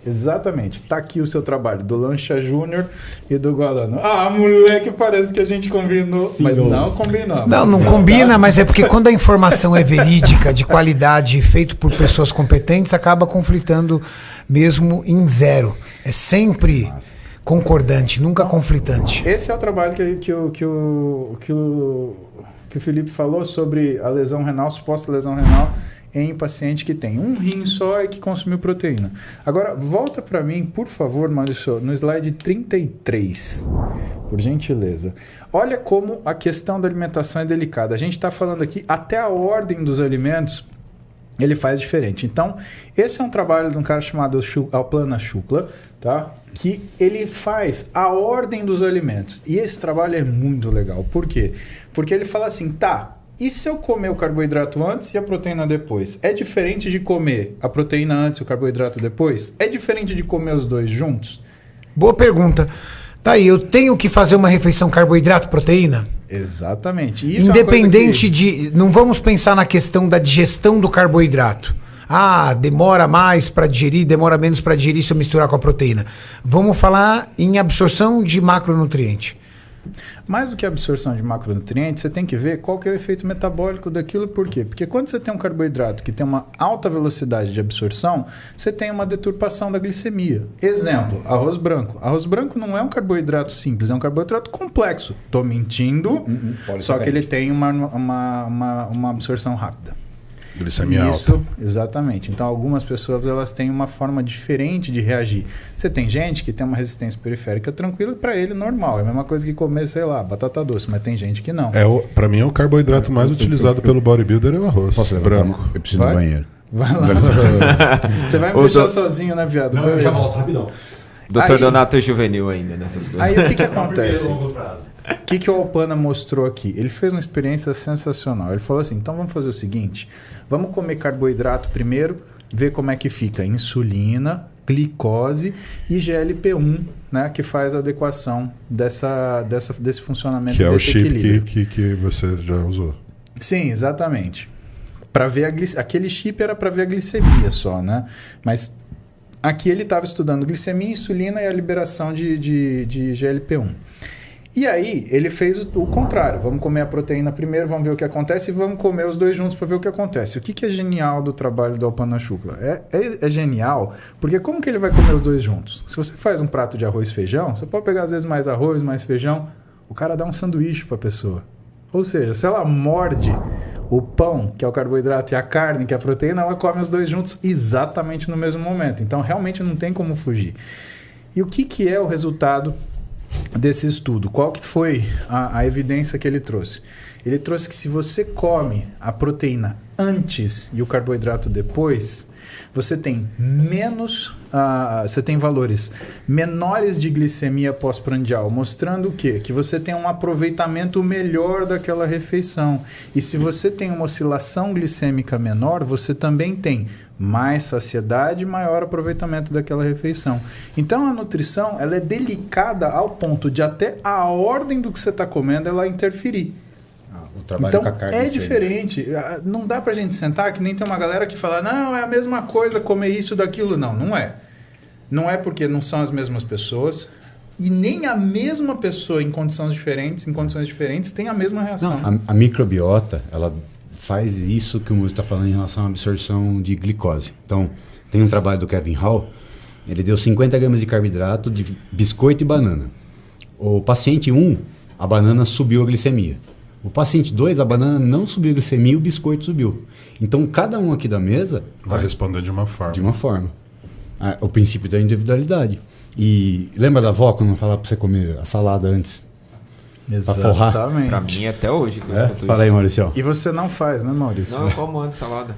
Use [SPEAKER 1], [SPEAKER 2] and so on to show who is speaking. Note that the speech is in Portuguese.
[SPEAKER 1] Exatamente, tá aqui o seu trabalho do Lancha Júnior e do Gualano. Ah, moleque, parece que a gente combinou, sim, mas não combinou.
[SPEAKER 2] Não combina, mas é porque quando a informação é verídica, de qualidade, feito por pessoas competentes, acaba conflitando mesmo em zero. É sempre concordante, nunca conflitante.
[SPEAKER 1] Esse é o trabalho que o Felipe falou sobre a lesão renal, suposta lesão renal, em paciente que tem um rim só e que consumiu proteína. Agora, volta para mim, por favor, Maurício, no slide 33, por gentileza. Olha como a questão da alimentação é delicada. A gente está falando aqui, até a ordem dos alimentos, ele faz diferente. Então, esse é um trabalho de um cara chamado Alpana Shukla, tá? Que ele faz a ordem dos alimentos. E esse trabalho é muito legal. Por quê? Porque ele fala assim, tá, e se eu comer o carboidrato antes e a proteína depois? É diferente de comer a proteína antes e o carboidrato depois? É diferente de comer os dois juntos?
[SPEAKER 2] Boa pergunta. Tá aí, eu tenho que fazer uma refeição carboidrato-proteína?
[SPEAKER 1] Exatamente. Isso
[SPEAKER 2] independente de... Não vamos pensar na questão da digestão do carboidrato. Ah, demora mais para digerir, demora menos para digerir se eu misturar com a proteína. Vamos falar em absorção de macronutriente.
[SPEAKER 1] Mais do que a absorção de macronutrientes, você tem que ver qual que é o efeito metabólico daquilo. Por quê? Porque quando você tem um carboidrato que tem uma alta velocidade de absorção, você tem uma deturpação da glicemia. Exemplo, arroz branco. Arroz branco não é um carboidrato simples, é um carboidrato complexo. Estou mentindo, só que ele tem uma absorção rápida.
[SPEAKER 3] Glicemia alta.
[SPEAKER 1] Exatamente. Então, algumas pessoas elas têm uma forma diferente de reagir. Você tem gente que tem uma resistência periférica tranquila, para ele normal. É a mesma coisa que comer, sei lá, batata doce, mas tem gente que não.
[SPEAKER 3] Para mim, é o carboidrato mais utilizado pelo bodybuilder é o arroz.
[SPEAKER 4] Posso branco? Eu preciso do banheiro.
[SPEAKER 1] Vai lá. Você vai me deixar sozinho, né, viado?
[SPEAKER 5] Não, eu já volto rapidão.
[SPEAKER 6] Doutor Donato é juvenil ainda nessas coisas.
[SPEAKER 1] Aí o que acontece? O que o Alpana mostrou aqui? Ele fez uma experiência sensacional. Ele falou assim, então vamos fazer o seguinte, vamos comer carboidrato primeiro, ver como é que fica insulina, glicose e GLP-1, né, que faz a adequação desse funcionamento,
[SPEAKER 3] que
[SPEAKER 1] desse equilíbrio.
[SPEAKER 3] Que você já usou.
[SPEAKER 1] Sim, exatamente. Para ver aquele chip era para ver a glicemia só, né? Mas aqui ele estava estudando glicemia, insulina e a liberação de GLP-1. E aí, ele fez o contrário. Vamos comer a proteína primeiro, vamos ver o que acontece e vamos comer os dois juntos para ver o que acontece. O que é genial do trabalho do Alpana Shukla? É genial, porque como que ele vai comer os dois juntos? Se você faz um prato de arroz e feijão, você pode pegar às vezes mais arroz, mais feijão, o cara dá um sanduíche para a pessoa. Ou seja, se ela morde o pão, que é o carboidrato, e a carne, que é a proteína, ela come os dois juntos exatamente no mesmo momento. Então, realmente não tem como fugir. E o que é o resultado desse estudo? Qual que foi a evidência que ele trouxe? Ele trouxe que se você come a proteína antes e o carboidrato depois, você tem você tem valores menores de glicemia pós-prandial, mostrando o quê? Que você tem um aproveitamento melhor daquela refeição. E se você tem uma oscilação glicêmica menor, você também tem mais saciedade e maior aproveitamento daquela refeição. Então a nutrição ela é delicada ao ponto de até a ordem do que você está comendo ela interferir. Então é diferente. Não dá pra gente sentar que nem tem uma galera que fala, não, é a mesma coisa comer isso daquilo. Não é. Não é porque não são as mesmas pessoas e nem a mesma pessoa em condições diferentes tem a mesma reação.
[SPEAKER 4] Não, a microbiota, ela faz isso que o Muzi está falando em relação à absorção de glicose. Então, tem um trabalho do Kevin Hall, ele deu 50 gramas de carboidrato de biscoito e banana. O paciente 1, a banana subiu a glicemia. O paciente 2, a banana não subiu a glicemia e o biscoito subiu. Então, cada um aqui da mesa
[SPEAKER 3] vai responder de uma forma.
[SPEAKER 4] De uma forma. O princípio da individualidade. E lembra da avó quando falava para você comer a salada antes?
[SPEAKER 1] Exatamente.
[SPEAKER 6] Pra mim, até hoje.
[SPEAKER 4] Fala aí, Maurício.
[SPEAKER 1] E você não faz, né, Maurício?
[SPEAKER 6] Não, eu como antes salada.